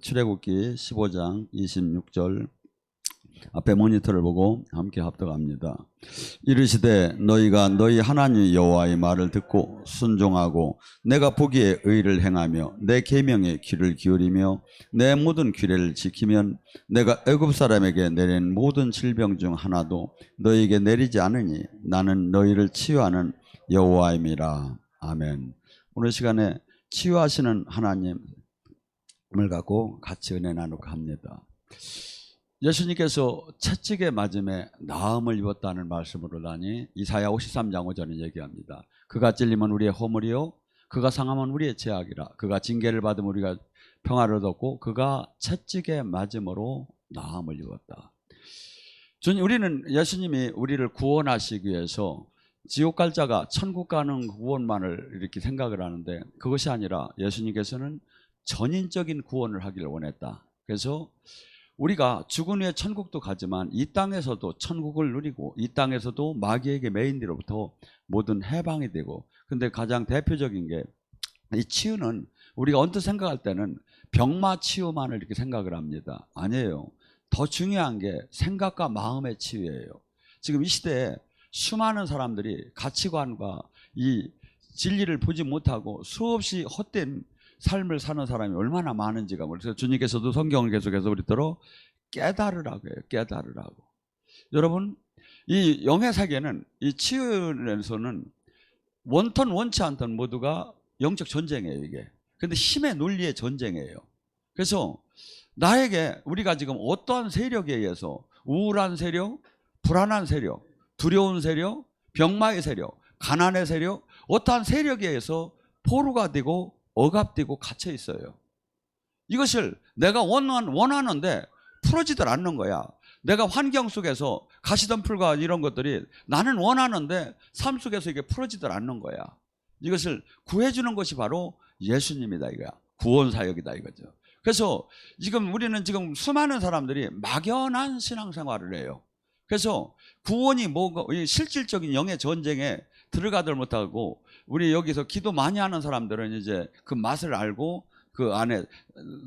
출애굽기 15장 26절 앞에 모니터를 보고 함께 합독합니다. 이르시되 너희가 너희 하나님 여호와의 말을 듣고 순종하고 내가 보기에 의를 행하며 내 계명에 귀를 기울이며 내 모든 규례를 지키면 내가 애굽 사람에게 내린 모든 질병 중 하나도 너희에게 내리지 않으니 나는 너희를 치유하는 여호와임이라. 아멘. 오늘 시간에 치유하시는 하나님을 갖고 같이 은혜 나누고 합니다. 예수님께서 채찍에 맞음에 나음을 입었다는 말씀으로 다니 이사야 53장 5절은 얘기합니다. 그가 찔리면 우리의 허물이요 그가 상하면 우리의 죄악이라. 그가 징계를 받으면 우리가 평화를 얻었고 그가 채찍에 맞음으로 나음을 입었다. 우리는 예수님이 우리를 구원하시기 위해서 지옥 갈 자가 천국 가는 구원만을 이렇게 생각을 하는데 그것이 아니라 예수님께서는 전인적인 구원을 하기를 원했다. 그래서 우리가 죽은 후에 천국도 가지만 이 땅에서도 천국을 누리고 이 땅에서도 마귀에게 매인 뒤로부터 모든 해방이 되고, 근데 가장 대표적인 게 이 치유는 우리가 언뜻 생각할 때는 병마 치유만을 이렇게 생각을 합니다. 아니에요. 더 중요한 게 생각과 마음의 치유예요. 지금 이 시대에 수많은 사람들이 가치관과 이 진리를 보지 못하고 수없이 헛된 삶을 사는 사람이 얼마나 많은지가 모르겠어요. 주님께서도 성경을 계속해서 우리더러 깨달으라고 해요. 깨달으라고. 여러분, 이 영의 세계는 이 치유에서는 원턴 원치 않던 모두가 영적 전쟁이에요, 이게. 근데 힘의 논리의 전쟁이에요. 그래서 나에게 우리가 지금 어떠한 세력에 의해서 우울한 세력, 불안한 세력, 두려운 세력, 병마의 세력, 가난의 세력, 어떠한 세력에 의해서 포로가 되고 억압되고 갇혀 있어요. 이것을 내가 원하는데 풀어지들 않는 거야. 내가 환경 속에서 가시덤불과 이런 것들이 나는 원하는데 삶 속에서 이게 풀어지들 않는 거야. 이것을 구해주는 것이 바로 예수님이다 이거야. 구원사역이다 이거죠. 그래서 우리는 지금 수많은 사람들이 막연한 신앙생활을 해요. 그래서 구원이 뭐가 실질적인 영의 전쟁에 들어가들 못하고, 우리 여기서 기도 많이 하는 사람들은 이제 그 맛을 알고 그 안에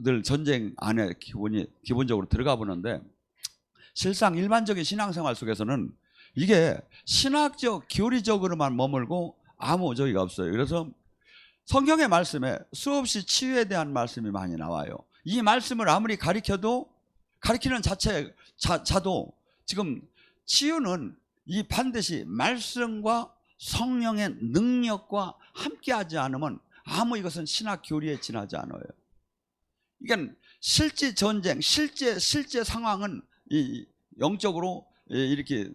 늘 전쟁 안에 기본적으로 들어가 보는데, 실상 일반적인 신앙생활 속에서는 이게 신학적 교리적으로만 머물고 아무 저기가 없어요. 그래서 성경의 말씀에 수없이 치유에 대한 말씀이 많이 나와요. 이 말씀을 아무리 가리키는 자도 지금 치유는 이 반드시 말씀과 성령의 능력과 함께하지 않으면 이것은 신학 교리에 지나지 않아요. 그러니까 실제 전쟁, 실제 상황은 이 영적으로 이렇게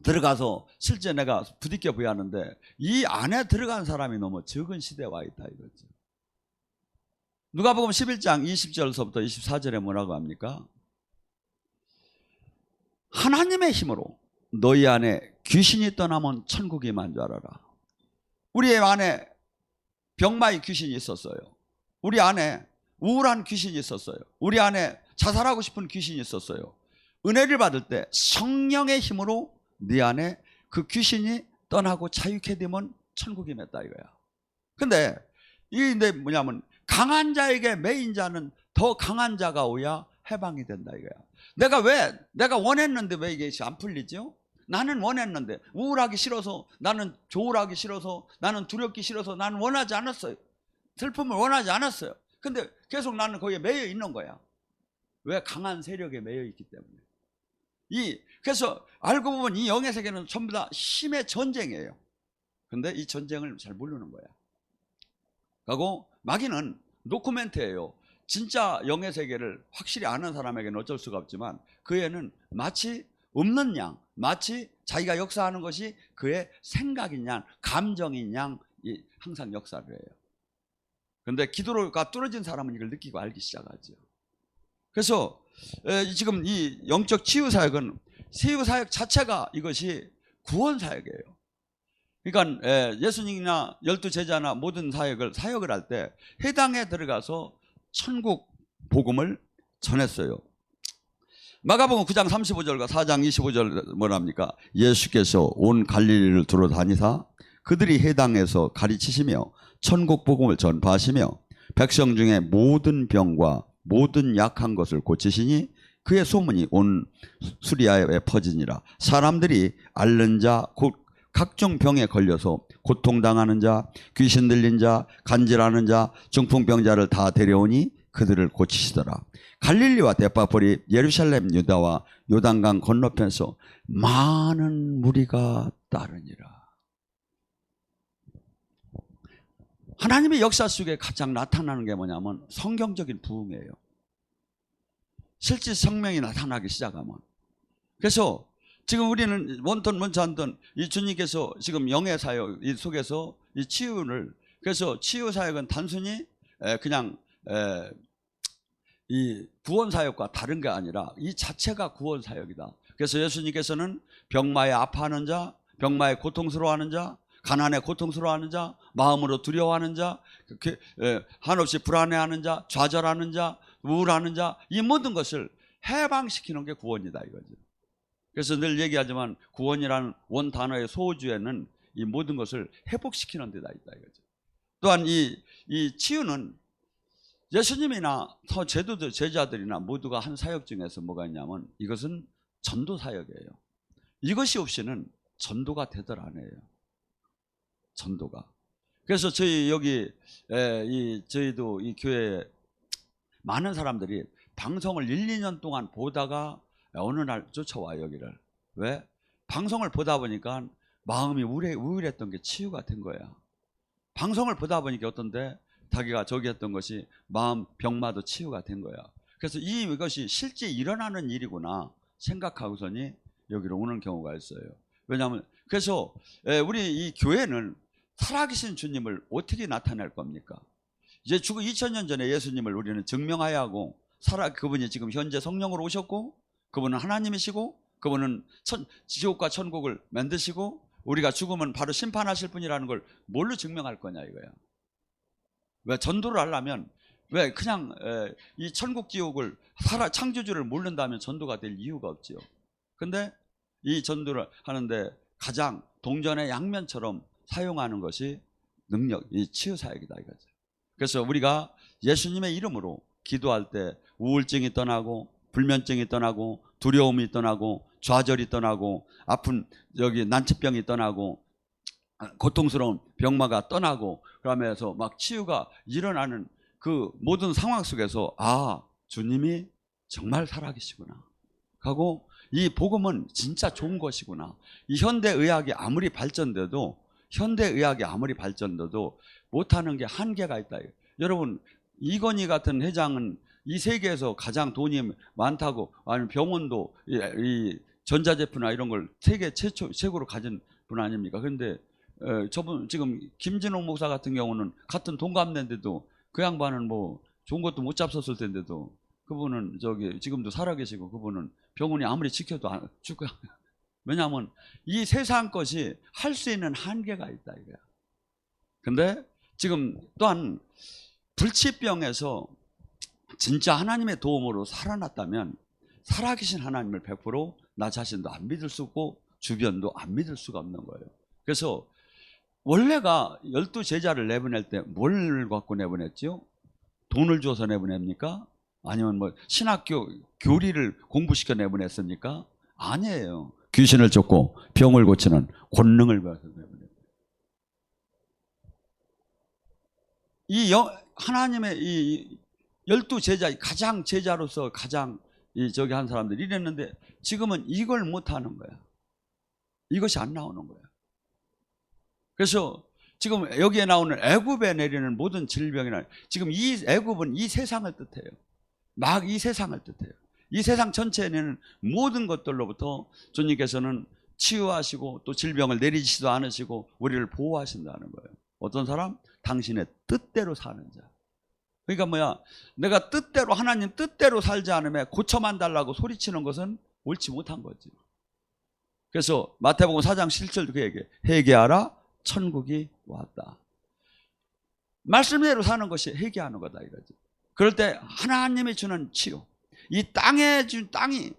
들어가서 실제 내가 부딪혀 보야 하는데, 이 안에 들어간 사람이 너무 적은 시대에 와 있다 이거죠. 누가복음 11장 20절서부터 24절에 뭐라고 합니까? 하나님의 힘으로 너희 안에 귀신이 떠나면 천국이 만 줄 알아라. 우리 안에 병마의 귀신이 있었어요. 우리 안에 우울한 귀신이 있었어요. 우리 안에 자살하고 싶은 귀신이 있었어요. 은혜를 받을 때 성령의 힘으로 네 안에 그 귀신이 떠나고 자유케 되면 천국이 맺다 이거야. 근데 이게 뭐냐면 강한 자에게 매인 자는 더 강한 자가 오야 해방이 된다 이거야. 내가 원했는데 왜 이게 안 풀리죠? 나는 원했는데 우울하기 싫어서, 나는 조울하기 싫어서, 나는 두렵기 싫어서 나는 원하지 않았어요. 슬픔을 원하지 않았어요. 근데 계속 나는 거기에 매여 있는 거야. 왜? 강한 세력에 매여 있기 때문에. 그래서 알고 보면 이 영의 세계는 전부 다 힘의 전쟁이에요. 근데 이 전쟁을 잘 모르는 거야. 그리고 마귀는 노코멘트예요. 진짜 영의 세계를 확실히 아는 사람에게는 어쩔 수가 없지만 그 애는 마치 없는 양, 마치 자기가 역사하는 것이 그의 생각인 양, 감정인 양 항상 역사를 해요. 그런데 기도가 뚫어진 사람은 이걸 느끼고 알기 시작하죠. 그래서 지금 이 영적 치유사역은 치유사역 자체가 이것이 구원사역이에요. 그러니까 예수님이나 12제자나 모든 사역을 할 때 해당에 들어가서 천국 복음을 전했어요. 마가복음 9장 35절과 4장 25절 뭐랍니까? 예수께서 온 갈릴리를 두루 다니사 그들이 해당에서 가르치시며 천국 복음을 전파하시며 백성 중에 모든 병과 모든 약한 것을 고치시니 그의 소문이 온 수리아에 퍼지니라. 사람들이 앓는 자 곧 각종 병에 걸려서 고통당하는 자, 귀신 들린 자, 간질하는 자, 중풍병자를 다 데려오니 그들을 고치시더라. 갈릴리와 데카폴리, 예루살렘, 유다와 요단강 건너편에서 많은 무리가 따르니라. 하나님의 역사 속에 가장 나타나는 게 뭐냐면 성경적인 부흥이에요. 실제 성령이 나타나기 시작하면. 그래서 지금 우리는 원턴 원치 않던 이 주님께서 지금 영의 사역 이 속에서 이 치유를, 그래서 치유 사역은 단순히 그냥 이 구원 사역과 다른 게 아니라 이 자체가 구원 사역이다. 그래서 예수님께서는 병마에 아파하는 자, 병마에 고통스러워하는 자, 가난에 고통스러워하는 자, 마음으로 두려워하는 자, 한없이 불안해하는 자, 좌절하는 자, 우울하는 자, 이 모든 것을 해방시키는 게 구원이다 이거죠. 그래서 늘 얘기하지만 구원이라는 원 단어의 소주에는 이 모든 것을 회복시키는 데다 있다 이거죠. 또한 이 치유는 예수님이나 제도들 제자들이나 모두가 한 사역 중에서 뭐가 있냐면 이것은 전도 사역이에요. 이것이 없이는 전도가 되들 안 해요. 전도가. 그래서 저희 여기 저희도 이 교회에 많은 사람들이 방송을 1, 2년 동안 보다가 어느 날 쫓아와요 여기를. 왜? 방송을 보다 보니까 마음이 우울했던 게 치유가 된 거야. 방송을 보다 보니까 어떤데 자기가 저기 했던 것이 마음 병마도 치유가 된 거야. 그래서 이것이 실제 일어나는 일이구나 생각하고서니 여기로 오는 경우가 있어요. 왜냐하면 그래서 우리 이 교회는 살아계신 주님을 어떻게 나타낼 겁니까? 이제 죽은 2000년 전에 예수님을 우리는 증명해야 하고 그분이 지금 현재 성령으로 오셨고 그분은 하나님이시고 그분은 지옥과 천국을 만드시고 우리가 죽으면 바로 심판하실 분이라는 걸 뭘로 증명할 거냐 이거야. 왜 전도를 하려면 왜 그냥 이 천국 지옥을 창조주를 모른다면 전도가 될 이유가 없지요. 근데 이 전도를 하는데 가장 동전의 양면처럼 사용하는 것이 능력, 이 치유 사역이다 이거죠. 그래서 우리가 예수님의 이름으로 기도할 때 우울증이 떠나고 불면증이 떠나고 두려움이 떠나고 좌절이 떠나고 아픈 여기 난치병이 떠나고 고통스러운 병마가 떠나고 그러면서 막 치유가 일어나는 그 모든 상황 속에서 아 주님이 정말 살아계시구나 하고 이 복음은 진짜 좋은 것이구나. 이 현대의학이 아무리 발전돼도 못하는 게 한계가 있다. 여러분 이건희 같은 회장은 이 세계에서 가장 돈이 많다고 아니면 병원도 이 전자제품이나 이런 걸 세계 최고로 가진 분 아닙니까? 그런데 저분 지금 김진홍 목사 같은 경우는 같은 동갑내인데도 그 양반은 뭐 좋은 것도 못 잡섰을 텐데도 그분은 저기 지금도 살아계시고 그분은 병원이 아무리 지켜도 안 죽고. 왜냐하면 이 세상 것이 할 수 있는 한계가 있다 이거야. 근데 지금 또한 불치병에서 진짜 하나님의 도움으로 살아났다면 살아계신 하나님을 100% 나 자신도 안 믿을 수 없고 주변도 안 믿을 수가 없는 거예요. 그래서 원래가 12제자를 내보낼 때 뭘 갖고 내보냈죠? 돈을 줘서 내보냅니까? 아니면 뭐 신학교 교리를 공부시켜 내보냈습니까? 아니에요. 귀신을 쫓고 병을 고치는 권능을 받아서 내보냈어요. 이 하나님의 이 12제자 가장 제자로서 가장 저기 한 사람들이 이랬는데 지금은 이걸 못하는 거야. 이것이 안 나오는 거야. 그래서 지금 여기에 나오는 애굽에 내리는 모든 질병이나 지금 이 애굽은 이 세상을 뜻해요. 막 이 세상을 뜻해요. 이 세상 전체에 내는 모든 것들로부터 주님께서는 치유하시고 또 질병을 내리지도 않으시고 우리를 보호하신다는 거예요. 어떤 사람? 당신의 뜻대로 사는 자. 그러니까 뭐야? 내가 뜻대로 하나님 뜻대로 살지 않으면 고쳐만 달라고 소리치는 것은 옳지 못한 거지. 그래서 마태복음 4장 7절도 그 얘기해. 회개하라 천국이 왔다. 말씀대로 사는 것이 회개하는 거다 이거지. 그럴 때 하나님이 주는 치유, 이 땅이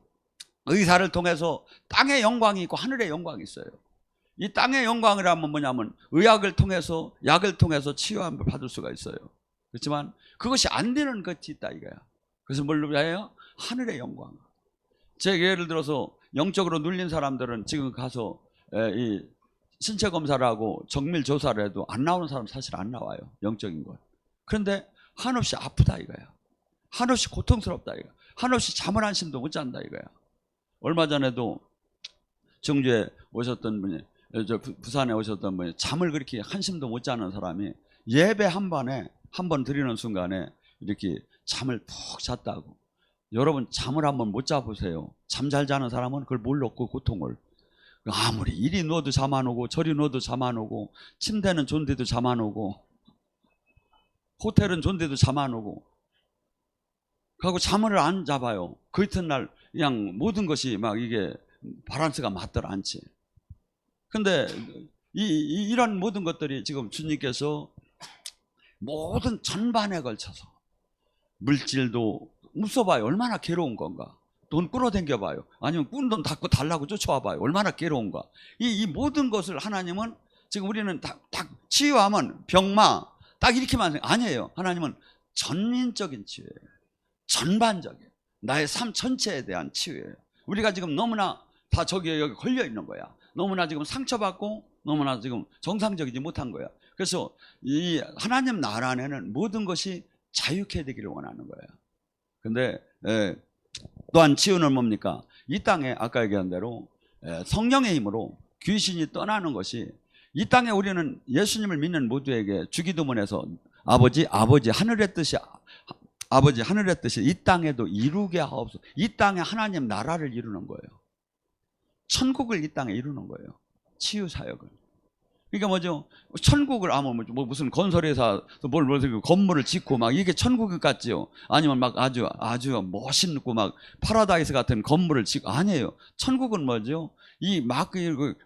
의사를 통해서 땅의 영광이 있고 하늘의 영광이 있어요. 이 땅의 영광이라면 뭐냐면 의학을 통해서 약을 통해서 치유함을 받을 수가 있어요. 그렇지만 그것이 안 되는 것이 있다 이거야. 그래서 뭘 위하여? 하늘의 영광. 제 예를 들어서 영적으로 눌린 사람들은 지금 가서 이 신체 검사를 하고 정밀 조사를 해도 안 나오는 사람 사실 안 나와요. 영적인 것. 그런데 한없이 아프다 이거야. 한없이 고통스럽다 이거야. 한없이 잠을 한숨도 못 잔다 이거야. 얼마 전에도 정주에 오셨던 분이, 부산에 오셨던 분이 잠을 그렇게 한숨도 못 자는 사람이 예배 한 번 드리는 순간에 이렇게 잠을 푹 잤다고. 여러분 잠을 한번 못 자보세요. 잠 잘 자는 사람은 그걸 몰라, 그 고통을. 아무리 이리 누워도 잠 안 오고 저리 누워도 잠 안 오고 침대는 좋은데도 잠 안 오고 호텔은 좋은데도 잠 안 오고 그리고 잠을 안 잡아요. 그 이튿날 그냥 모든 것이 막 이게 바란스가 맞더라 않지. 근데 이런 모든 것들이 지금 주님께서 모든 전반에 걸쳐서 물질도 웃어봐요. 얼마나 괴로운 건가. 돈 끌어당겨봐요. 아니면 꾼 돈 닫고 달라고 쫓아와봐요. 얼마나 괴로운가. 이 모든 것을 하나님은 지금 우리는 딱 치유하면 병마 딱 이렇게만 생각. 아니에요. 하나님은 전민적인 치유예요. 전반적인 나의 삶 전체에 대한 치유예요. 우리가 지금 너무나 다 여기 걸려 있는 거야. 너무나 지금 상처받고 너무나 지금 정상적이지 못한 거야. 그래서 이 하나님 나라 안에는 모든 것이 자유케 되기를 원하는 거예요. 근데 또한 치유는 뭡니까? 이 땅에 아까 얘기한 대로 성령의 힘으로 귀신이 떠나는 것이, 이 땅에 우리는 예수님을 믿는 모두에게 주기도문에서 아버지 하늘의 뜻이 아버지 하늘의 뜻이 이 땅에도 이루게 하옵소서. 이 땅에 하나님 나라를 이루는 거예요. 천국을 이 땅에 이루는 거예요. 치유 사역을. 그러니까 뭐죠? 천국을 무슨 건설회사 건물을 짓고 막 이게 천국 같지요? 아니면 막 아주 멋있고 막 파라다이스 같은 건물을 짓고. 아니에요. 천국은 뭐죠? 이 막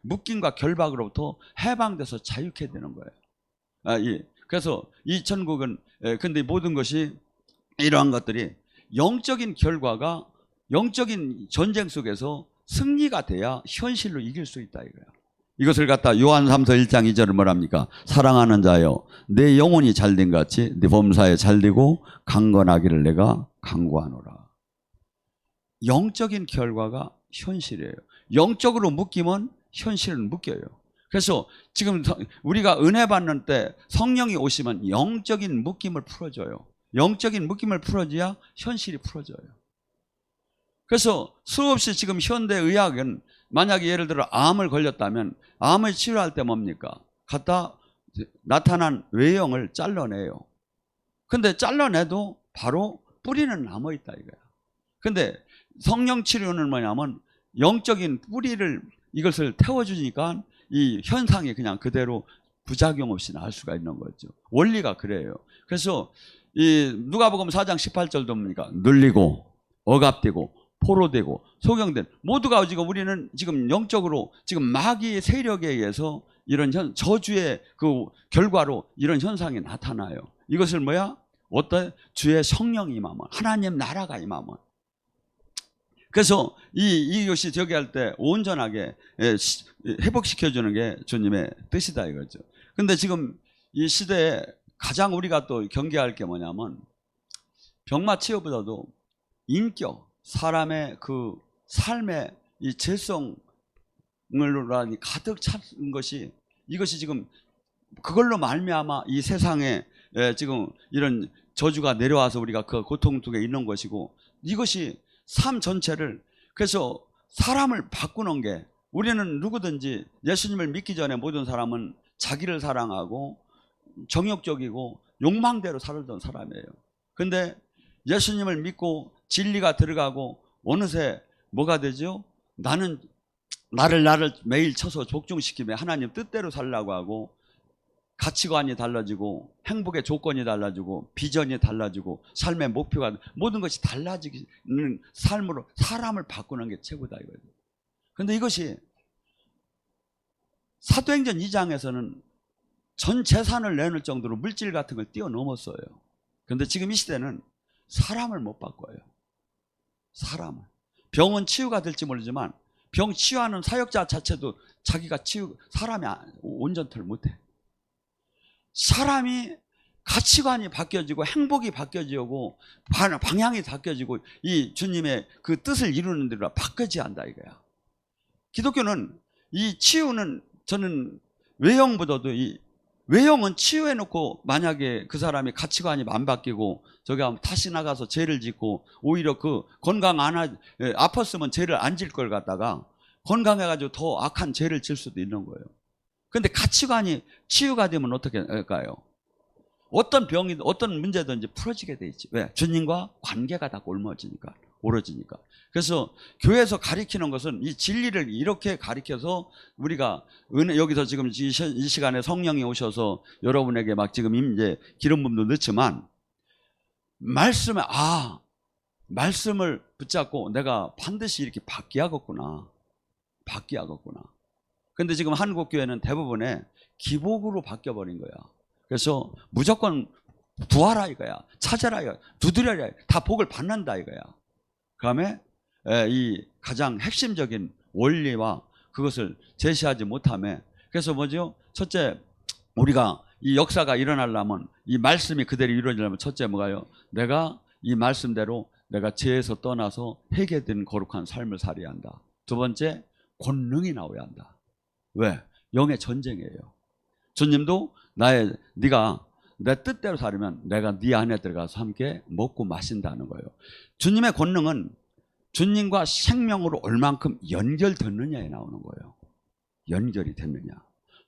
묶임과 결박으로부터 해방돼서 자유케 되는 거예요. 그래서 이 천국은 근데 모든 것이 이러한 것들이 영적인 결과가 영적인 전쟁 속에서 승리가 돼야 현실로 이길 수 있다 이거야. 이것을 갖다 요한 3서 1장 2절을 뭐랍니까? 사랑하는 자여 내 영혼이 잘된 같이 네 범사에 잘되고 강건하기를 내가 간구하노라. 영적인 결과가 현실이에요. 영적으로 묶이면 현실은 묶여요. 그래서 지금 우리가 은혜 받는 때 성령이 오시면 영적인 묶임을 풀어줘요. 영적인 묶임을 풀어줘야 현실이 풀어져요. 그래서 수없이 지금 현대의학은 만약에 예를 들어 암을 걸렸다면 암을 치료할 때 뭡니까? 갖다 나타난 외형을 잘라내요. 근데 잘라내도 바로 뿌리는 남아있다 이거야. 근데 성령 치료는 뭐냐면 영적인 뿌리를 이것을 태워주니까 이 현상이 그냥 그대로 부작용 없이 나을 수가 있는 거죠. 원리가 그래요. 그래서 이 누가복음 4장 18절도 뭡니까? 눌리고 억압되고 포로되고 소경된 모두가 지금 우리는 지금 영적으로 지금 마귀의 세력에 의해서 이런 저주의 그 결과로 이런 현상이 나타나요. 이것을 뭐야? 어떤 주의 성령이 임하면, 하나님 나라가 임하면. 그래서 이것이 저기 할 때 온전하게 회복시켜주는 게 주님의 뜻이다 이거죠. 근데 지금 이 시대에 가장 우리가 또 경계할 게 뭐냐면 병마 치유보다도 인격, 사람의 그 삶의 이 죄성을 가득 찬 것이, 이것이 지금 그걸로 말미암아 이 세상에 지금 이런 저주가 내려와서 우리가 그 고통 속에 있는 것이고, 이것이 삶 전체를, 그래서 사람을 바꾸는 게, 우리는 누구든지 예수님을 믿기 전에 모든 사람은 자기를 사랑하고 정욕적이고 욕망대로 살던 사람이에요. 근데 예수님을 믿고 진리가 들어가고 어느새 뭐가 되죠? 나는 나를 매일 쳐서 복종시키며 하나님 뜻대로 살라고 하고, 가치관이 달라지고 행복의 조건이 달라지고 비전이 달라지고 삶의 목표가, 모든 것이 달라지는 삶으로 사람을 바꾸는 게 최고다 이거죠. 근데 이것이 사도행전 2장에서는 전 재산을 내놓을 정도로 물질 같은 걸 뛰어넘었어요. 근데 지금 이 시대는 사람을 못 바꿔요. 사람을. 병은 치유가 될지 모르지만 병 치유하는 사역자 자체도 자기가 사람이 온전토를 못해. 사람이 가치관이 바뀌어지고 행복이 바뀌어지고 방향이 바뀌어지고 이 주님의 그 뜻을 이루는 대로 바뀌어져야 한다 이거야. 기독교는 이 치유는 저는 외형보다도 이 외형은 치유해놓고 만약에 그 사람이 가치관이 안 바뀌고 저기 하면 다시 나가서 죄를 짓고 오히려 그 건강 아팠으면 죄를 안 질 걸 갖다가 건강해가지고 더 악한 죄를 질 수도 있는 거예요. 그런데 가치관이 치유가 되면 어떻게 할까요? 어떤 병이든 어떤 문제든지 풀어지게 돼 있지. 왜? 주님과 관계가 다 옮아지니까, 오러지니까. 그래서 교회에서 가리키는 것은 이 진리를 이렇게 가리켜서 우리가 여기서 지금 이 시간에 성령이 오셔서 여러분에게 막 지금 이제 기름 붐도 넣지만 말씀을 붙잡고 내가 반드시 이렇게 바뀌어야겠구나. 근데 지금 한국 교회는 대부분의 기복으로 바뀌어버린 거야. 그래서 무조건 구하라 이거야. 찾아라 이거야. 두드려라 이거야. 다 복을 받는다 이거야. 그 다음에 이 가장 핵심적인 원리와 그것을 제시하지 못하며, 그래서 뭐죠? 첫째, 우리가 이 역사가 일어나려면 이 말씀이 그대로 이루어지려면 첫째 뭐가요? 내가 이 말씀대로 내가 죄에서 떠나서 회개된 거룩한 삶을 살아야 한다. 두 번째, 권능이 나와야 한다. 왜? 영의 전쟁이에요. 주님도 네가 내 뜻대로 살면 내가 네 안에 들어가서 함께 먹고 마신다는 거예요. 주님의 권능은 주님과 생명으로 얼만큼 연결됐느냐에 나오는 거예요. 연결이 됐느냐.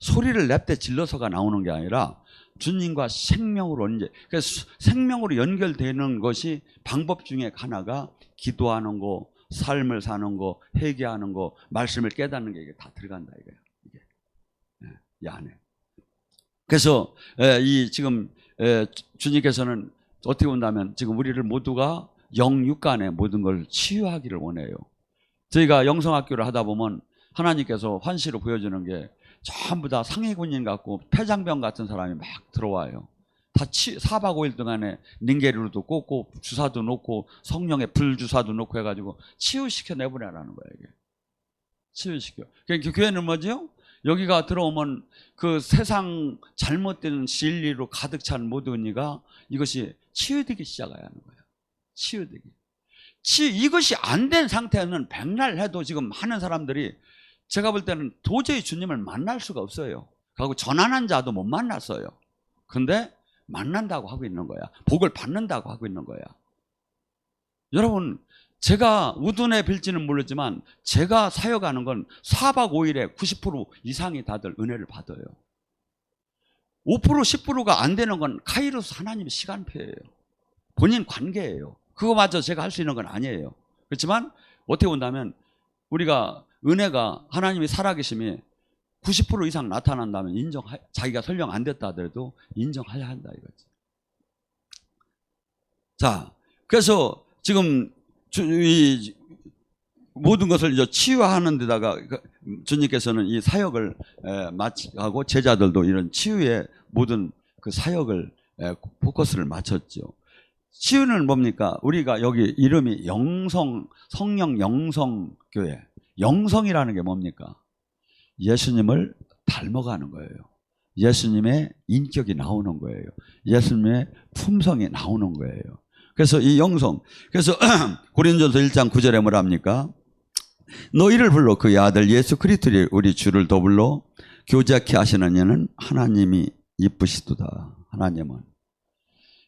소리를 냅대 질러서가 나오는 게 아니라 주님과 생명으로 그래서 생명으로 연결되는 것이 방법 중에 하나가 기도하는 거, 삶을 사는 거, 회개하는 거, 말씀을 깨닫는 게 이게 다 들어간다 이거예요. 이 안에. 그래서 지금 주님께서는 어떻게 본다면 지금 우리를 모두가 영육간의 모든 걸 치유하기를 원해요. 저희가 영성학교를 하다 보면 하나님께서 환시로 보여주는 게 전부 다 상해군인 같고 폐장병 같은 사람이 막 들어와요. 다 4박 5일 동안에 닝게리로도 꽂고 주사도 놓고 성령의 불주사도 놓고 해가지고 치유시켜 내보내라는 거예요. 이게 치유시켜. 그러니까 교회는 뭐죠? 여기가 들어오면 그 세상 잘못된 진리로 가득 찬 모든 이가 이것이 치유되기 시작해야 하는 거예요. 치유되기. 이것이 안 된 상태는 백날 해도 지금 하는 사람들이 제가 볼 때는 도저히 주님을 만날 수가 없어요. 그리고 전환한 자도 못 만났어요. 근데 만난다고 하고 있는 거야. 복을 받는다고 하고 있는 거야. 여러분, 제가 우둔에 빌지는 모르지만 제가 사역하는 건 4박 5일에 90% 이상이 다들 은혜를 받아요. 5% 10%가 안 되는 건 카이로스 하나님의 시간표예요. 본인 관계예요. 그거마저 제가 할 수 있는 건 아니에요. 그렇지만 어떻게 본다면 우리가 은혜가 하나님이 살아계심이 90% 이상 나타난다면 자기가 설령 안 됐다 하더라도 인정해야 한다 이거지. 자, 그래서 지금 이 모든 것을 이제 치유하는 데다가 주님께서는 이 사역을 하고 제자들도 이런 치유의 모든 그 사역을 포커스를 맞췄죠. 치유는 뭡니까? 우리가 여기 이름이 성령 영성교회. 영성이라는 게 뭡니까? 예수님을 닮아가는 거예요. 예수님의 인격이 나오는 거예요. 예수님의 품성이 나오는 거예요. 그래서 이 영성, 그래서 고린도전서 1장 9절에 뭐라 합니까? 너희를 불러 그의 아들 예수 그리스도를 우리 주를 더불러 교제케 하시는 이는 하나님이 이쁘시도다. 하나님은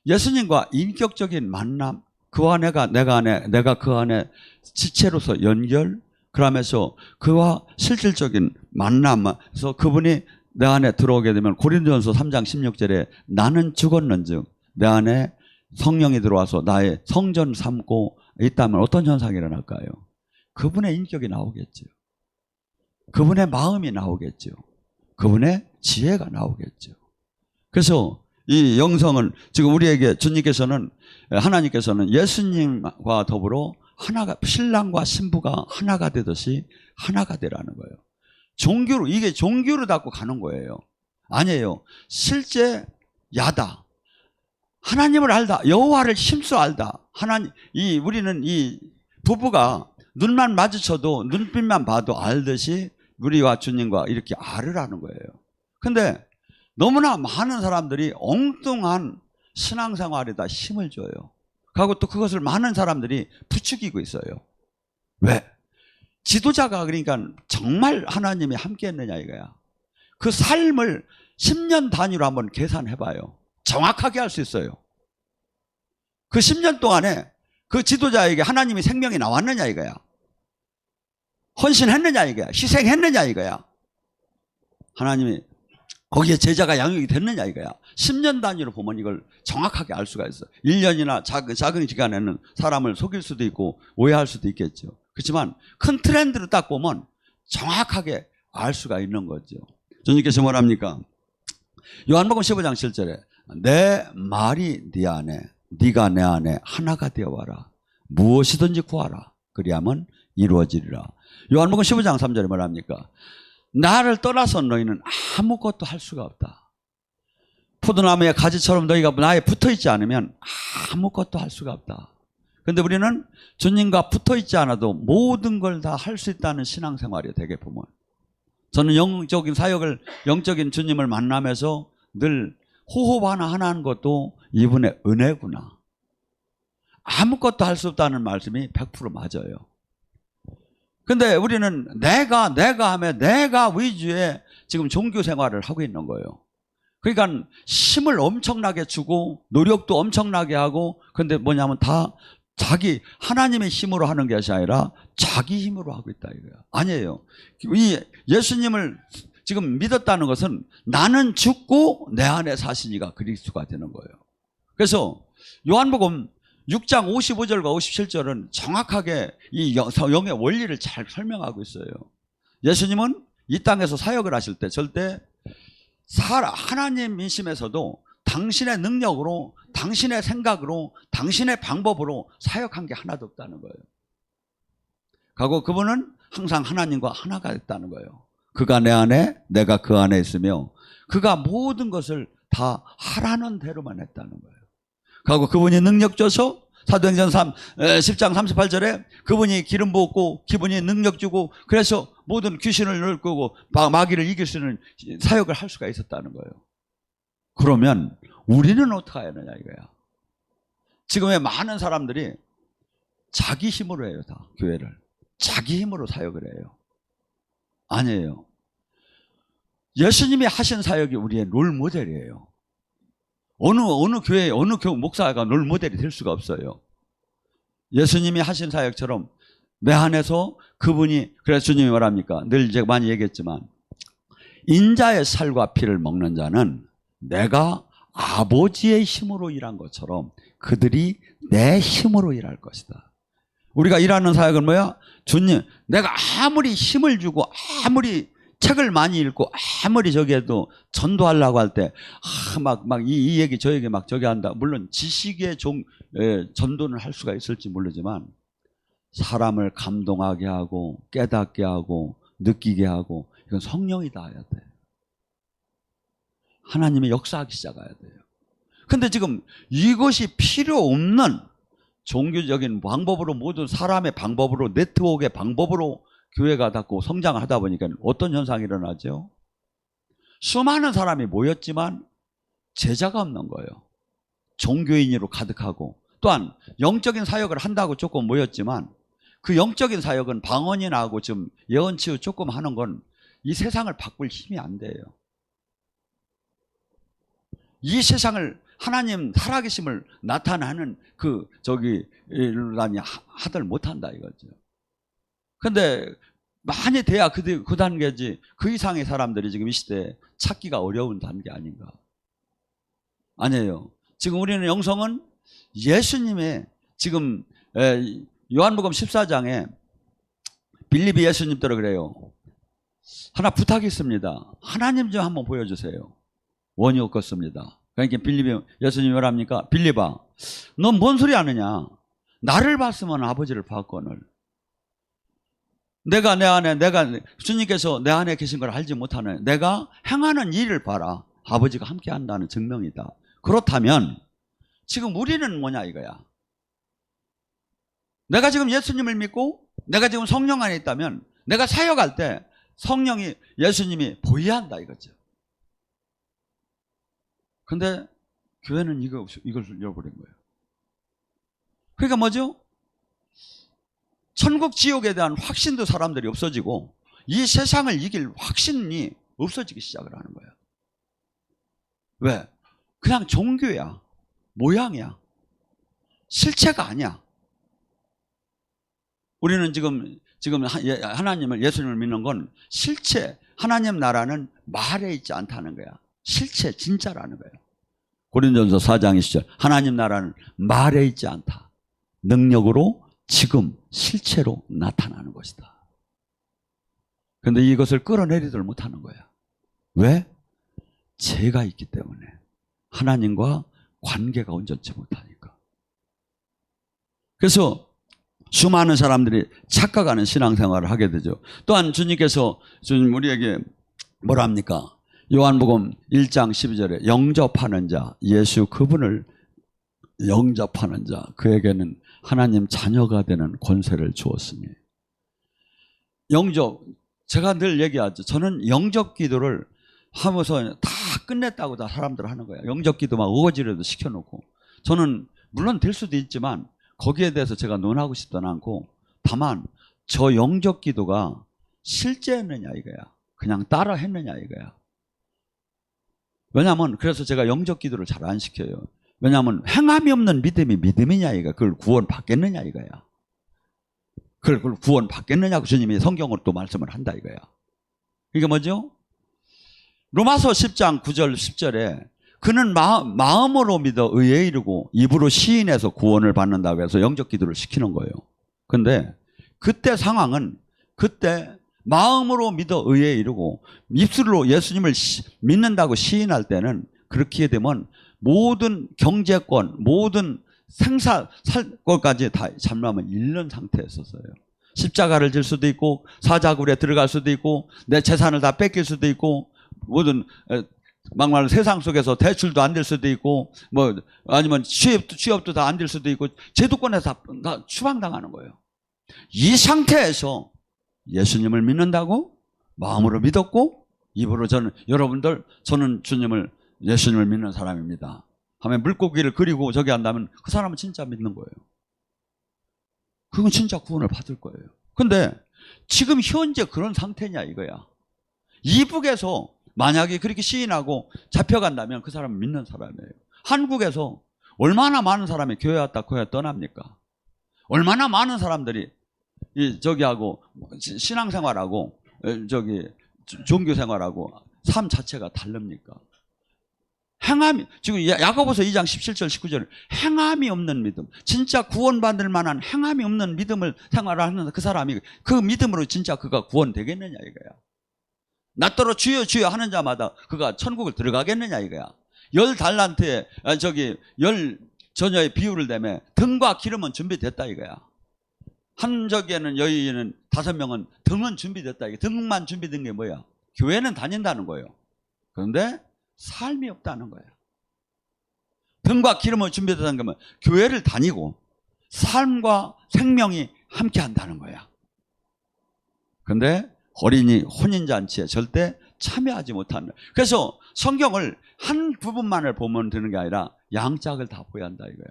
예수님과 인격적인 만남, 그 안에가 내가 그 안에 지체로서 연결, 그러면서 그와 실질적인 만남에서 그분이 내 안에 들어오게 되면 고린도전서 3장 16절에 나는 죽었는즉 내 안에 성령이 들어와서 나의 성전 삼고 있다면 어떤 현상이 일어날까요? 그분의 인격이 나오겠죠. 그분의 마음이 나오겠죠. 그분의 지혜가 나오겠죠. 그래서 이 영성은 지금 우리에게 주님께서는 하나님께서는 예수님과 더불어 하나가 신랑과 신부가 하나가 되듯이 하나가 되라는 거예요. 종교로 이게 종교로 갖고 가는 거예요. 아니에요. 실제 야다. 하나님을 알다. 여호와를 힘써 알다. 우리는 이 부부가 눈만 마주쳐도 눈빛만 봐도 알듯이 우리와 주님과 이렇게 알으라는 거예요. 근데 너무나 많은 사람들이 엉뚱한 신앙생활에다 힘을 줘요. 그리고 또 그것을 많은 사람들이 부추기고 있어요. 왜? 지도자가 그러니까 정말 하나님이 함께 했느냐 이거야. 그 삶을 10년 단위로 한번 계산해봐요. 정확하게 할 수 있어요. 그 10년 동안에 그 지도자에게 하나님이 생명이 나왔느냐 이거야. 헌신했느냐 이거야. 희생했느냐 이거야. 하나님이 거기에 제자가 양육이 됐느냐 이거야. 10년 단위로 보면 이걸 정확하게 알 수가 있어. 1년이나 작은 기간에는 사람을 속일 수도 있고 오해할 수도 있겠죠. 그렇지만 큰 트렌드를 딱 보면 정확하게 알 수가 있는 거죠. 주님께서 뭐랍니까? 요한복음 15장 7절에 내 말이 네 안에 네가 내 안에 하나가 되어와라. 무엇이든지 구하라. 그리하면 이루어지리라. 요한복음 15장 3절에 뭐랍니까? 나를 떠나서 너희는 아무것도 할 수가 없다. 포도나무의 가지처럼 너희가 나에 붙어있지 않으면 아무것도 할 수가 없다. 그런데 우리는 주님과 붙어있지 않아도 모든 걸 다 할 수 있다는 신앙생활이에요. 되게 보면. 저는 영적인 사역을, 영적인 주님을 만나면서 늘 호흡 하나 하는 것도 이분의 은혜구나. 아무것도 할 수 없다는 말씀이 100% 맞아요. 근데 우리는 내가 하면 내가 위주의 지금 종교 생활을 하고 있는 거예요. 그러니까 힘을 엄청나게 주고 노력도 엄청나게 하고, 근데 뭐냐면 다 자기 하나님의 힘으로 하는 것이 아니라 자기 힘으로 하고 있다 이거야. 아니에요. 이 예수님을 지금 믿었다는 것은 나는 죽고 내 안에 사시니가 그리스도가 되는 거예요. 그래서 요한복음 6장 55절과 57절은 정확하게 이 영의 원리를 잘 설명하고 있어요. 예수님은 이 땅에서 사역을 하실 때 절대 하나님이심에서도 당신의 능력으로, 당신의 생각으로, 당신의 방법으로 사역한 게 하나도 없다는 거예요. 그리고 그분은 항상 하나님과 하나가 됐다는 거예요. 그가 내 안에, 내가 그 안에 있으며 그가 모든 것을 다 하라는 대로만 했다는 거예요. 그리고 그분이 능력 줘서 사도행전 10장 38절에 그분이 기름 부었고 그분이 능력 주고 그래서 모든 귀신을 늙고 마귀를 이길 수 있는 사역을 할 수가 있었다는 거예요. 그러면 우리는 어떻게 해야 하느냐 이거야. 지금의 많은 사람들이 자기 힘으로 해요. 다 교회를 자기 힘으로 사역을 해요. 아니에요. 예수님이 하신 사역이 우리의 롤 모델이에요. 어느 교회, 어느 목사가 롤 모델이 될 수가 없어요. 예수님이 하신 사역처럼 내 안에서 그분이, 그래서 주님이 뭐랍니까? 늘 제가 많이 얘기했지만 인자의 살과 피를 먹는 자는 내가 아버지의 힘으로 일한 것처럼 그들이 내 힘으로 일할 것이다. 우리가 일하는 사역은 뭐야? 주님, 내가 아무리 힘을 주고 아무리 책을 많이 읽고 아무리 저기 해도 전도하려고 할 때 이 얘기 저 얘기 막 저기 한다. 물론 지식의 전도는 할 수가 있을지 모르지만 사람을 감동하게 하고 깨닫게 하고 느끼게 하고 이건 성령이 다 해야 돼. 하나님의 역사하기 시작해야 돼요. 근데 지금 이것이 필요 없는 종교적인 방법으로, 모든 사람의 방법으로, 네트워크의 방법으로 교회가 닫고 성장을 하다 보니까 어떤 현상이 일어나죠? 수많은 사람이 모였지만 제자가 없는 거예요. 종교인으로 가득하고, 또한 영적인 사역을 한다고 조금 모였지만 그 영적인 사역은 방언이나 하고 좀 예언치유 조금 하는 건 이 세상을 바꿀 힘이 안 돼요. 이 세상을 하나님 살아계심을 나타나는 하들 못한다 이거죠. 근데 많이 돼야 그 단계지, 그 이상의 사람들이 지금 이 시대에 찾기가 어려운 단계 아닌가. 아니에요. 지금 우리는 영성은 예수님의, 지금 요한복음 14장에 빌립이 예수님대로 그래요. 하나 부탁이 있습니다. 하나님 좀 한번 보여주세요. 원이 없겠습니다. 그러니까 빌립이, 예수님이 뭐랍니까? 빌립아, 넌 뭔 소리 하느냐? 나를 봤으면 아버지를 봤거늘. 내가 내 안에, 주님께서 내 안에 계신 걸 알지 못하는, 내가 행하는 일을 봐라. 아버지가 함께 한다는 증명이다. 그렇다면 지금 우리는 뭐냐 이거야. 내가 지금 예수님을 믿고 내가 지금 성령 안에 있다면 내가 사역할 때 성령이, 예수님이 보여야 한다 이거죠. 근데 교회는 이걸 잃어버린 거예요. 그러니까 뭐죠? 천국 지옥에 대한 확신도 사람들이 없어지고 이 세상을 이길 확신이 없어지기 시작을 하는 거예요. 왜? 그냥 종교야. 모양이야. 실체가 아니야. 우리는 지금 하나님을, 예수님을 믿는 건 실체, 하나님 나라는 말에 있지 않다는 거야. 실체, 진짜라는 거예요. 고린도전서 4장 20절, 하나님 나라는 말에 있지 않다. 능력으로 지금 실체로 나타나는 것이다. 그런데 이것을 끌어내리들 못하는 거야. 왜? 죄가 있기 때문에. 하나님과 관계가 온전치 못하니까. 그래서 수많은 사람들이 착각하는 신앙생활을 하게 되죠. 또한 주님께서 우리에게 뭐라 합니까? 요한복음 1장 12절에 영접하는 자, 예수 그분을 영접하는 자, 그에게는 하나님 자녀가 되는 권세를 주었으니. 영접, 제가 늘 얘기하죠. 저는 영접 기도를 하면서 다 끝냈다고 다 사람들 하는 거예요. 영접 기도 막 어거지라도 시켜놓고. 저는 물론 될 수도 있지만 거기에 대해서 제가 논하고 싶지는 않고, 다만 저 영접 기도가 실제했느냐 이거야. 그냥 따라 했느냐 이거야. 왜냐하면 그래서 제가 영접 기도를 잘 안 시켜요. 왜냐하면 행함이 없는 믿음이 믿음이냐 이거야. 그걸 구원 받겠느냐 이거야. 그걸 구원 받겠느냐고 주님이 성경으로 또 말씀을 한다 이거야. 이게 뭐죠? 로마서 10장 9절 10절에 그는 마음으로 믿어 의에 이르고 입으로 시인해서 구원을 받는다고 해서 영접 기도를 시키는 거예요. 근데 그때 상황은, 그때 마음으로 믿어 의에 이르고 입술로 예수님을 믿는다고 시인할 때는, 그렇게 되면 모든 경제권, 모든 생사살권까지 다 잘못하면 잃는 상태였었어요. 십자가를 질 수도 있고 사자굴에 들어갈 수도 있고 내 재산을 다 뺏길 수도 있고, 모든 막말 세상 속에서 대출도 안 될 수도 있고, 뭐 아니면 취업도 다 안 될 수도 있고, 제도권에서 다 추방당하는 거예요. 이 상태에서 예수님을 믿는다고 마음으로 믿었고 입으로 저는 예수님을 믿는 사람입니다 하면 물고기를 그리고 저기 한다면 그 사람은 진짜 믿는 거예요. 그건 진짜 구원을 받을 거예요. 근데 지금 현재 그런 상태냐 이거야. 이북에서 만약에 그렇게 시인하고 잡혀간다면 그 사람은 믿는 사람이에요. 한국에서 얼마나 많은 사람이 교회 왔다 교회 떠납니까? 얼마나 많은 사람들이 저기하고 신앙생활하고 저기 종교생활하고 삶 자체가 다릅니까? 행함이, 지금 야고보서 2장 17절 19절, 행함이 없는 믿음, 진짜 구원받을 만한 행함이 없는 믿음을 생활하는 그 사람이 그 믿음으로 진짜 그가 구원되겠느냐 이거야. 낫더러 주여 주여 하는 자마다 그가 천국을 들어가겠느냐 이거야. 10달란트에 열 전혀의 비유를 내면 등과 기름은 준비됐다 이거야. 한 저기에는 여인은 5명은 등은 준비됐다. 등만 준비된 게 뭐야? 교회는 다닌다는 거예요. 그런데 삶이 없다는 거예요. 등과 기름을 준비됐다는 거면 교회를 다니고 삶과 생명이 함께 한다는 거야. 그런데 어린이 혼인잔치에 절대 참여하지 못한다. 그래서 성경을 한 부분만을 보면 되는 게 아니라 양짝을 다 보여야 한다 이거야.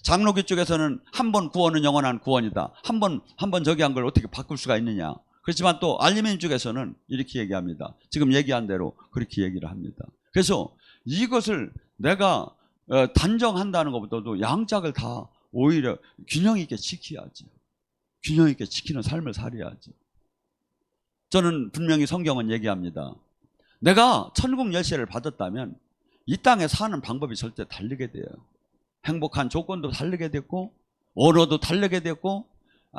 장로교 쪽에서는 한 번 구원은 영원한 구원이다. 한 번 저기 한 걸 어떻게 바꿀 수가 있느냐. 그렇지만 또 알리민 쪽에서는 이렇게 얘기합니다. 지금 얘기한 대로 그렇게 얘기를 합니다. 그래서 이것을 내가 단정한다는 것보다도 양짝을 다 오히려 균형 있게 지켜야지. 균형 있게 지키는 삶을 살아야지. 저는 분명히 성경은 얘기합니다. 내가 천국 열쇠를 받았다면 이 땅에 사는 방법이 절대 다르게 돼요. 행복한 조건도 다르게 됐고, 언어도 다르게 됐고,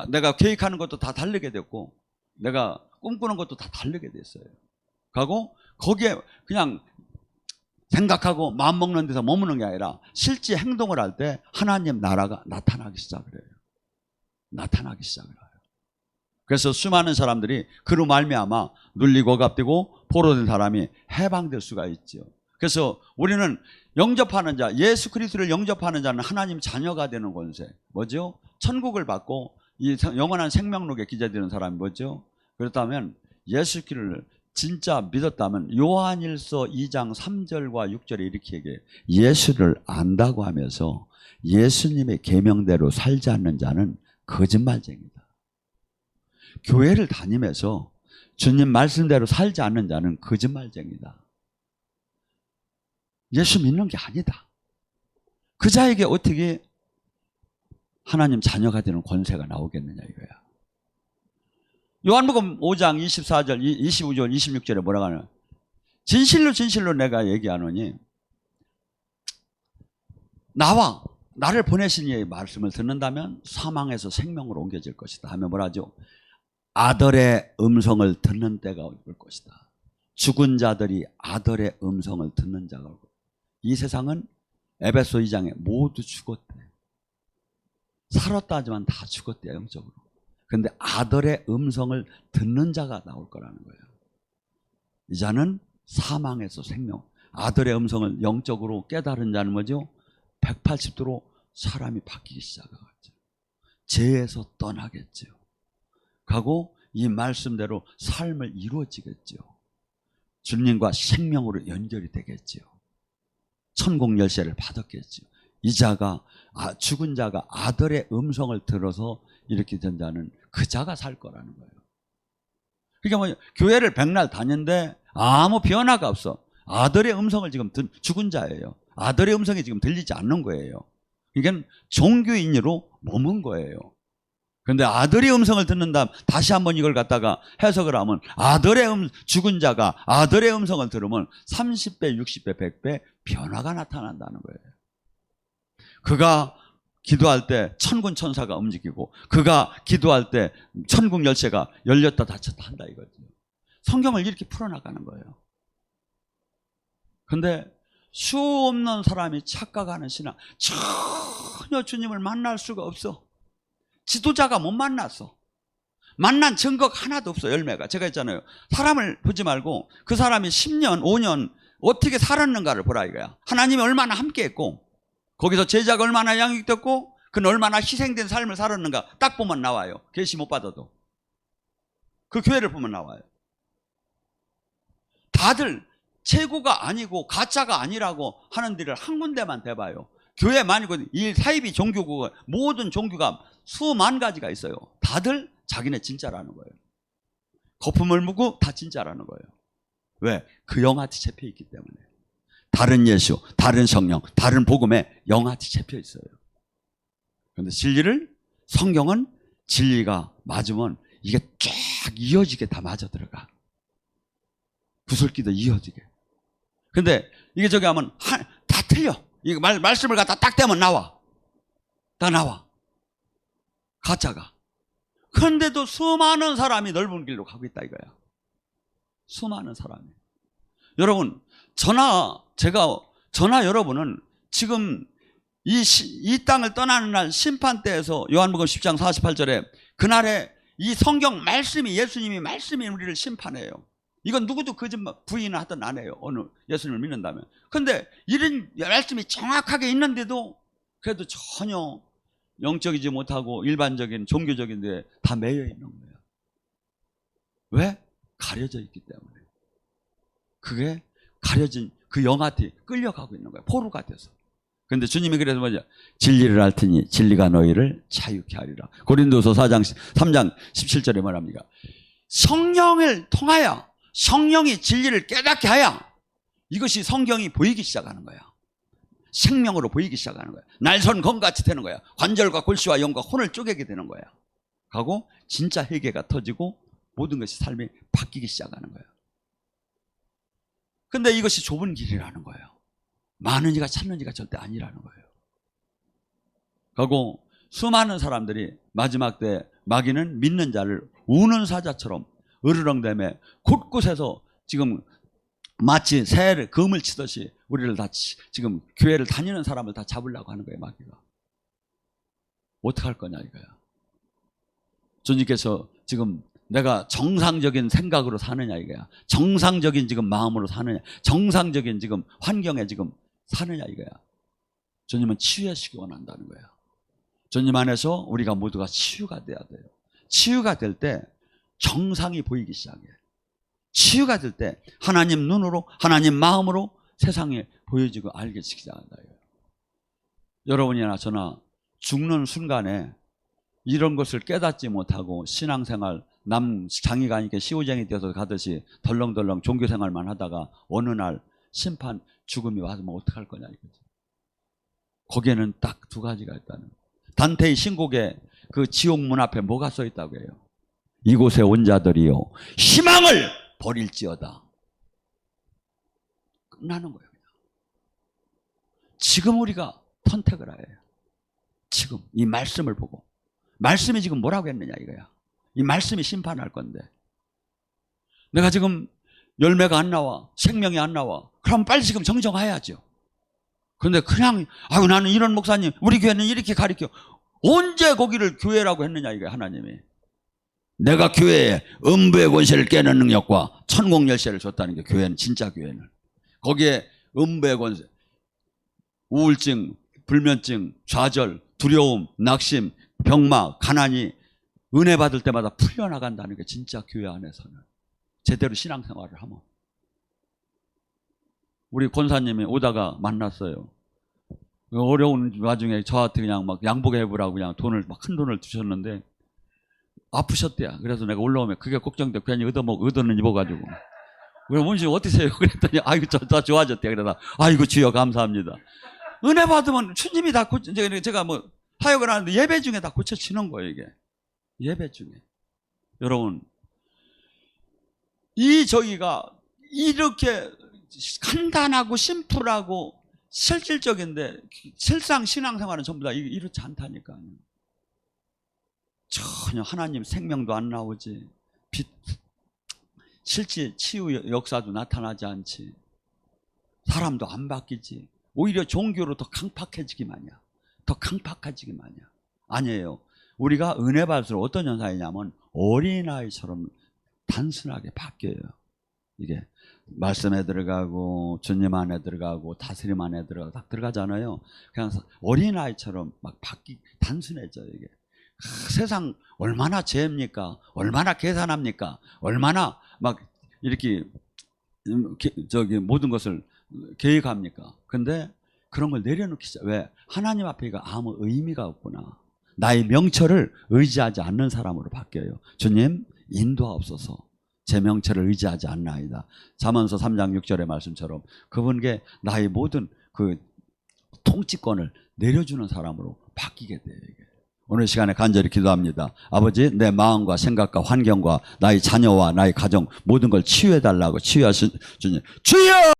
내가 계획하는 것도 다 다르게 됐고, 내가 꿈꾸는 것도 다 다르게 됐어요. 그리고 거기에 그냥 생각하고 마음먹는 데서 머무는 게 아니라 실제 행동을 할 때 하나님 나라가 나타나기 시작을 해요. 나타나기 시작을 해요. 그래서 수많은 사람들이 그로 말미암아 눌리고 갑되고 포로된 사람이 해방될 수가 있죠. 그래서 우리는 영접하는 자, 예수 그리스도를 영접하는 자는 하나님 자녀가 되는 권세. 뭐죠? 천국을 받고 이 영원한 생명록에 기재되는 사람이 뭐죠? 그렇다면 예수 그리스도를 진짜 믿었다면 요한일서 2장 3절과 6절에 이렇게 얘기해요. 예수를 안다고 하면서 예수님의 계명대로 살지 않는 자는 거짓말쟁이다. 교회를 다니면서 주님 말씀대로 살지 않는 자는 거짓말쟁이다. 예수 믿는 게 아니다. 그 자에게 어떻게 하나님 자녀가 되는 권세가 나오겠느냐 이거야. 요한복음 5장 24절, 25절, 26절에 뭐라고 하냐. 진실로 진실로 내가 얘기하노니 나를 보내신 이의 말씀을 듣는다면 사망에서 생명으로 옮겨질 것이다 하면 뭐라죠? 아들의 음성을 듣는 때가 올 것이다. 죽은 자들이 아들의 음성을 듣는 자가 올 것이다. 이 세상은 에베소 2장에 모두 죽었대. 살았다 하지만 다 죽었대 영적으로. 그런데 아들의 음성을 듣는 자가 나올 거라는 거예요. 이 자는 사망에서 생명, 아들의 음성을 영적으로 깨달은 자는 뭐죠? 180도로 사람이 바뀌기 시작하겠죠. 죄에서 떠나겠죠. 가고 이 말씀대로 삶을 이루어지겠죠. 주님과 생명으로 연결이 되겠죠. 천국 열쇠를 받았겠죠. 이 자가 죽은 자가 아들의 음성을 들어서 이렇게 된 자는 그 자가 살 거라는 거예요. 그러니까 뭐 교회를 백날 다녔는데 아무 변화가 없어. 아들의 음성을 지금 죽은 자예요. 아들의 음성이 지금 들리지 않는 거예요. 이게 종교인으로 머문 거예요. 그런데 아들의 음성을 듣는다. 다시 한번 이걸 갖다가 해석을 하면 죽은 자가 아들의 음성을 들으면 30배, 60배, 100배 변화가 나타난다는 거예요. 그가 기도할 때 천군 천사가 움직이고 그가 기도할 때 천국 열쇠가 열렸다 닫혔다 한다 이거죠. 성경을 이렇게 풀어나가는 거예요. 그런데 수 없는 사람이 착각하는 신앙, 전혀 주님을 만날 수가 없어. 지도자가 못 만났어. 만난 증거가 하나도 없어. 열매가. 제가 했잖아요. 사람을 보지 말고 그 사람이 10년 5년 어떻게 살았는가를 보라 이거야. 하나님이 얼마나 함께했고 거기서 제자가 얼마나 양육됐고 그는 얼마나 희생된 삶을 살았는가 딱 보면 나와요. 계시 못 받아도. 그 교회를 보면 나와요. 다들 최고가 아니고 가짜가 아니라고 하는 데를 한 군데만 대봐요. 교회만이고 이 사이비 종교가 모든 종교가 수만 가지가 있어요. 다들 자기네 진짜라는 거예요. 거품을 묻고 다 진짜라는 거예요. 왜? 그 영한테 잡혀 있기 때문에. 다른 예수, 다른 성령, 다른 복음에 영한테 잡혀 있어요. 그런데 성경은 진리가 맞으면 이게 쫙 이어지게 다 맞아 들어가. 구슬기도 이어지게. 근데 이게 저기 하면 다 틀려. 이 말씀을 갖다 딱 대면 나와. 다 나와. 가짜가. 그런데도 수많은 사람이 넓은 길로 가고 있다 이거야. 수많은 사람이. 여러분, 여러분은 지금 이 땅을 떠나는 날 심판대에서 요한복음 10장 48절에 그날에 이 성경 말씀이 예수님이 말씀이 우리를 심판해요. 이건 누구도 거짓말 부인을 하든 안 해요. 어느 예수님을 믿는다면. 그런데 이런 말씀이 정확하게 있는데도 그래도 전혀 영적이지 못하고 일반적인 종교적인데 다 매여 있는 거예요. 왜? 가려져 있기 때문에. 그게 가려진 그 영한테 끌려가고 있는 거예요. 포로가 돼서. 그런데 주님이 그래서 뭐죠? 진리를 알 테니 진리가 너희를 자유케 하리라. 고린도서 3장 17절에 말합니다. 성령을 통하여 성령이 진리를 깨닫게 하여 이것이 성경이 보이기 시작하는 거야. 생명으로 보이기 시작하는 거야. 날선 검같이 되는 거야. 관절과 골수와 영과 혼을 쪼개게 되는 거야. 하고 진짜 회개가 터지고 모든 것이 삶이 바뀌기 시작하는 거예요. 근데 이것이 좁은 길이라는 거예요. 많은 이가 찾는 이가 절대 아니라는 거예요. 그리고 수많은 사람들이 마지막 때 마귀는 믿는 자를 우는 사자처럼 으르렁대며 곳곳에서 지금 마치 새를 금을 치듯이 우리를 다 지금 교회를 다니는 사람을 다 잡으려고 하는 거예요. 마귀가. 어떻게 할 거냐 이거야. 주님께서 지금 내가 정상적인 생각으로 사느냐 이거야. 정상적인 지금 마음으로 사느냐. 정상적인 지금 환경에 지금 사느냐 이거야. 주님은 치유하시기 원한다는 거야. 주님 안에서 우리가 모두가 치유가 돼야 돼요. 치유가 될 때 정상이 보이기 시작해. 치유가 될 때 하나님 눈으로 하나님 마음으로 세상에 보여지고 알게 시키자는 거예요. 여러분이나 저나 죽는 순간에 이런 것을 깨닫지 못하고 신앙생활 남 장이가 아니게 시우쟁이 되어서 가듯이 덜렁덜렁 종교생활만 하다가 어느 날 심판 죽음이 와서 뭐 어떡할 거냐 이거지. 거기에는 딱 두 가지가 있다는 거예요. 단테의 신곡에 그 지옥 문 앞에 뭐가 써 있다고 해요? 이곳에 온 자들이요 희망을 버릴지어다. 끝나는 거예요. 지금 우리가 선택을 해야 해요. 지금 이 말씀을 보고 말씀이 지금 뭐라고 했느냐 이거야. 이 말씀이 심판할 건데 내가 지금 열매가 안 나와 생명이 안 나와 그럼 빨리 지금 정정해야죠. 그런데 그냥 아유 나는 이런 목사님 우리 교회는 이렇게 가르쳐 언제 거기를 교회라고 했느냐 이거야. 하나님이 내가 교회에 음부의 권세를 깨는 능력과 천국 열쇠를 줬다는 게 교회는 진짜 교회는 거기에 음부의 권세 우울증 불면증 좌절 두려움 낙심 병마 가난이 은혜 받을 때마다 풀려나간다는 게 진짜 교회 안에서는 제대로 신앙생활을 하면. 우리 권사님이 오다가 만났어요. 어려운 와중에 저한테 그냥 막 양복해 보라고 그냥 돈을 막 큰 돈을 주셨는데 아프셨대요. 그래서 내가 올라오면 그게 걱정돼. 괜히 의도는 입어가지고. 왜 뭔지 어떠세요? 그랬더니 아이고 다 좋아졌대요. 그러다 아이고 주여 감사합니다. 은혜 받으면 주님이 다 제가 뭐 사역을 하는데 예배 중에 다 고쳐지는 거예요 이게. 예배 중에. 여러분 이 저기가 이렇게 간단하고 심플하고 실질적인데 실상 신앙생활은 전부 다 이렇지 않다니까요. 전혀 하나님 생명도 안 나오지 실제 치유 역사도 나타나지 않지 사람도 안 바뀌지 오히려 종교로 더 강팍해지기 마냥 더 강팍해지기 마냥 아니에요. 우리가 은혜 받을수록 어떤 현상이냐면 어린아이처럼 단순하게 바뀌어요. 이게 말씀에 들어가고 주님 안에 들어가고 다스림 안에 딱 들어가잖아요. 그냥 어린아이처럼 막 단순해져요. 이게 세상 얼마나 죄입니까? 얼마나 계산합니까? 얼마나 막 이렇게 모든 것을 계획합니까? 근데 그런 걸 내려놓기 시작. 왜? 하나님 앞에 이거 아무 의미가 없구나. 나의 명철을 의지하지 않는 사람으로 바뀌어요. 주님 인도하옵소서. 제 명철을 의지하지 않나이다. 잠언서 3장 6절의 말씀처럼 그분께 나의 모든 그 통치권을 내려주는 사람으로 바뀌게 돼요. 이게. 오늘 시간에 간절히 기도합니다. 아버지 내 마음과 생각과 환경과 나의 자녀와 나의 가정 모든 걸 치유해달라고 치유하신 주님 주여